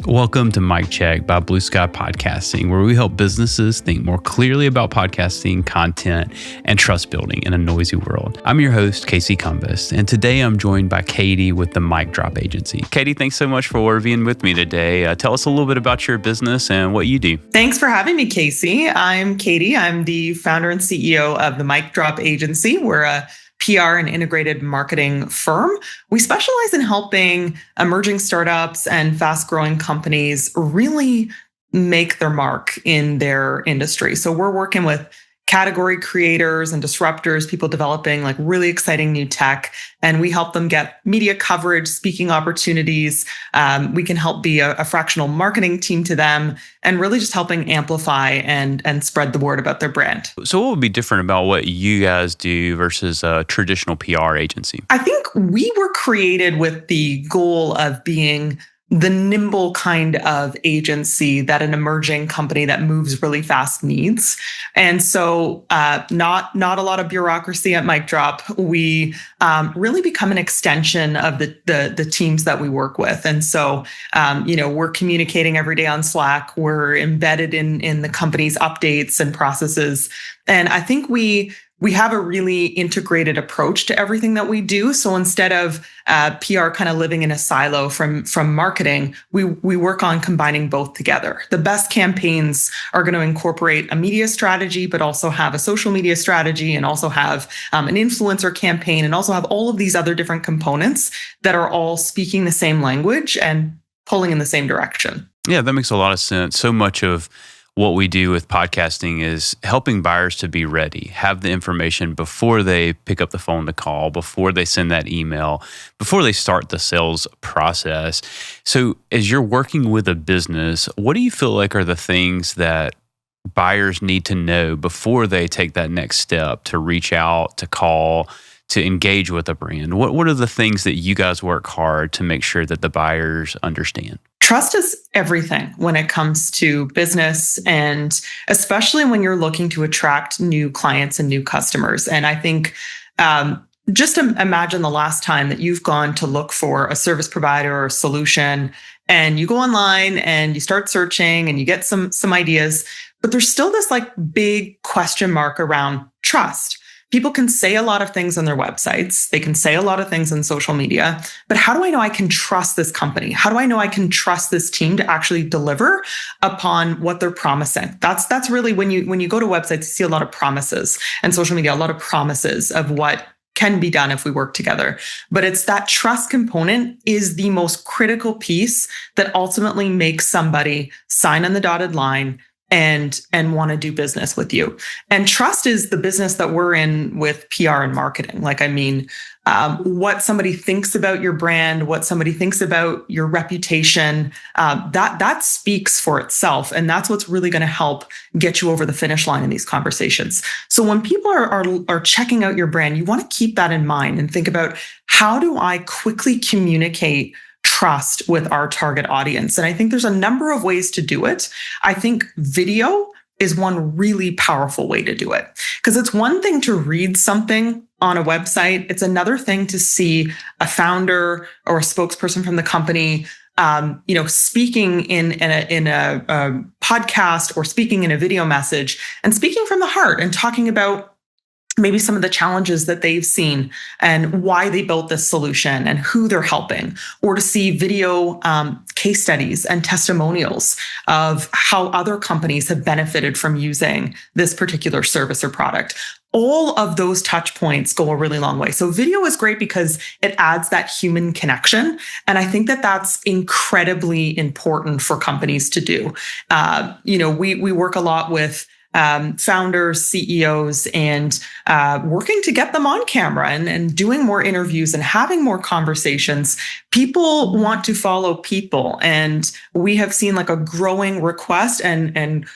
Welcome to Mic Check by Blue Sky Podcasting, where we help businesses think more clearly about podcasting, content, and trust building in a noisy world. I'm your host, Casey Cumbest, and today I'm joined by Katie with the Mic Drop Agency. Katie, thanks so much for being with me today. Tell us a little bit about your business and what you do. Thanks for having me, Casey. I'm Katie. I'm the founder and CEO of the Mic Drop Agency. We're a PR and integrated marketing firm. We specialize in helping emerging startups and fast-growing companies really make their mark in their industry. So we're working with category creators and disruptors, people developing like really exciting new tech, and we help them get media coverage, speaking opportunities. We can help be a fractional marketing team to them and really just helping amplify and spread the word about their brand. So what would be different about what you guys do versus a traditional PR agency? I think we were created with the goal of being the nimble kind of agency that an emerging company that moves really fast needs. And so not a lot of bureaucracy at Mic Drop. We really become an extension of the teams that we work with. And so, we're communicating every day on Slack. We're embedded in the company's updates and processes. And I think we have a really integrated approach to everything that we do. So instead of PR kind of living in a silo from marketing, we work on combining both together. The best campaigns are going to incorporate a media strategy, but also have a social media strategy and also have an influencer campaign and also have all of these other different components that are all speaking the same language and pulling in the same direction. Yeah, that makes a lot of sense. So much of what we do with podcasting is helping buyers to be ready, have the information before they pick up the phone to call, before they send that email, before they start the sales process. So as you're working with a business, what do you feel like are the things that buyers need to know before they take that next step to reach out, to call, to engage with a brand? What are the things that you guys work hard to make sure that the buyers understand? Trust is everything when it comes to business, and especially when you're looking to attract new clients and new customers. And I think just imagine the last time that you've gone to look for a service provider or a solution, and you go online and you start searching and you get some ideas, but there's still this like big question mark around trust. People can say a lot of things on their websites. They can say a lot of things on social media, but how do I know I can trust this company? How do I know I can trust this team to actually deliver upon what they're promising? That's really when you go to websites, you see a lot of promises, and social media, a lot of promises of what can be done if we work together. But it's that trust component is the most critical piece that ultimately makes somebody sign on the dotted line and want to do business with you. And trust is the business that we're in with PR and marketing. What somebody thinks about your brand, what somebody thinks about your reputation, that speaks for itself. And that's what's really going to help get you over the finish line in these conversations. So when people are checking out your brand, you want to keep that in mind and think about, how do I quickly communicate trust with our target audience? And I think there's a number of ways to do it. I think video is one really powerful way to do it, because it's one thing to read something on a website. It's another thing to see a founder or a spokesperson from the company, speaking in a podcast or speaking in a video message and speaking from the heart and talking about maybe some of the challenges that they've seen and why they built this solution and who they're helping, or to see video case studies and testimonials of how other companies have benefited from using this particular service or product. All of those touch points go a really long way. So video is great because it adds that human connection. And I think that that's incredibly important for companies to do. We work a lot with founders, CEOs, and working to get them on camera and doing more interviews and having more conversations. People want to follow people, and we have seen like a growing request and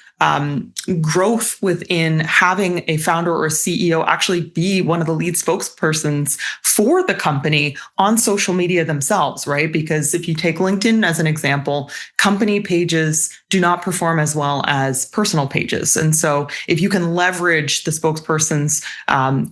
growth within having a founder or a CEO actually be one of the lead spokespersons for the company on social media themselves, right? Because if you take LinkedIn as an example, company pages do not perform as well as personal pages. And so if you can leverage the spokesperson's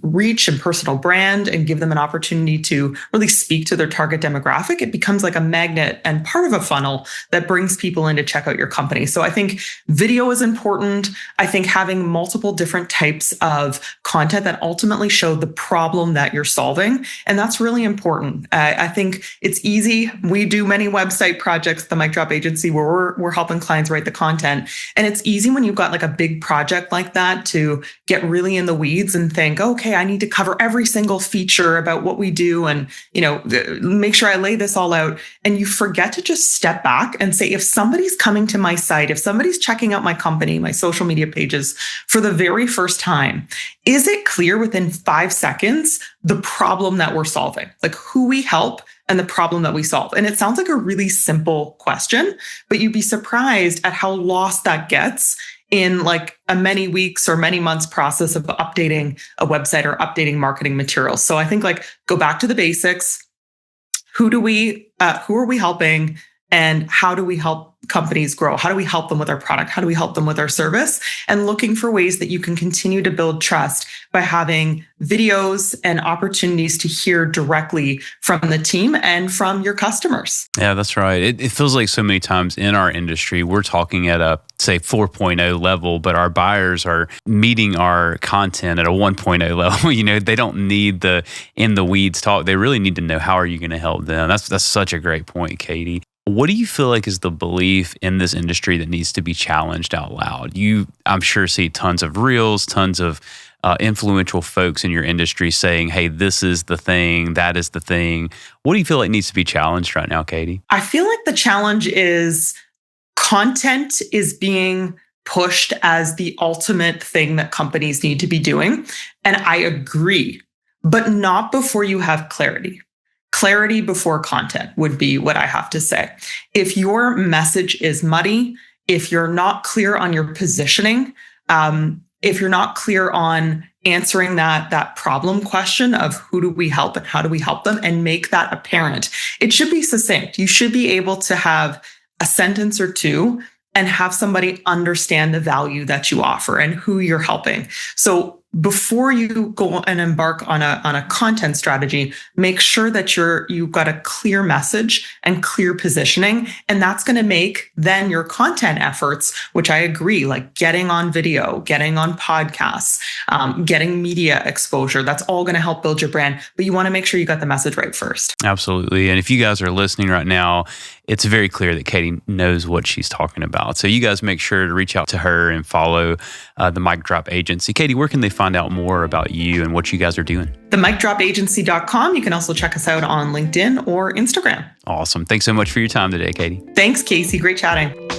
reach and personal brand and give them an opportunity to really speak to their target demographic, it becomes like a magnet and part of a funnel that brings people in to check out your company. So I think video is important. I think having multiple different types of content that ultimately show the problem that you're solving. And that's really important. I think it's easy. We do many website projects, the Mic Drop Agency, where we're helping clients write the content. And it's easy when you've got like a big project like that to get really in the weeds and think, okay, I need to cover every single feature about what we do and, make sure I lay this all out. And you forget to just step back and say, if somebody's coming to my site, if somebody's checking out my company, my social media pages for the very first time, is it clear within 5 seconds the problem that we're solving, like who we help and the problem that we solve? And it sounds like a really simple question, but you'd be surprised at how lost that gets in like a many weeks or many months process of updating a website or updating marketing materials. So I think like go back to the basics. Who are we helping? And how do we help companies grow? How do we help them with our product? How do we help them with our service? And looking for ways that you can continue to build trust by having videos and opportunities to hear directly from the team and from your customers. Yeah, that's right. It feels like so many times in our industry, we're talking at a, say, 4.0 level, but our buyers are meeting our content at a 1.0 level. They don't need the in the weeds talk. They really need to know, how are you going to help them? That's such a great point, Katie. What do you feel like is the belief in this industry that needs to be challenged out loud? I'm sure, see tons of reels, tons of influential folks in your industry saying, hey, this is the thing, that is the thing. What do you feel like needs to be challenged right now, Katie? I feel like the challenge is content is being pushed as the ultimate thing that companies need to be doing. And I agree, but not before you have clarity. Clarity before content would be what I have to say. If your message is muddy, if you're not clear on your positioning, if you're not clear on answering that problem question of who do we help and how do we help them and make that apparent, it should be succinct. You should be able to have a sentence or two and have somebody understand the value that you offer and who you're helping. So before you go and embark on a content strategy, make sure that you've got a clear message and clear positioning. And that's going to make then your content efforts, which I agree, like getting on video, getting on podcasts, getting media exposure, that's all going to help build your brand. But you want to make sure you got the message right first. Absolutely. And if you guys are listening right now, it's very clear that Katie knows what she's talking about. So you guys make sure to reach out to her and follow the Mic Drop Agency. Katie, where can they find out more about you and what you guys are doing? TheMicDropAgency.com. You can also check us out on LinkedIn or Instagram. Awesome. Thanks so much for your time today, Katie. Thanks, Casey. Great chatting.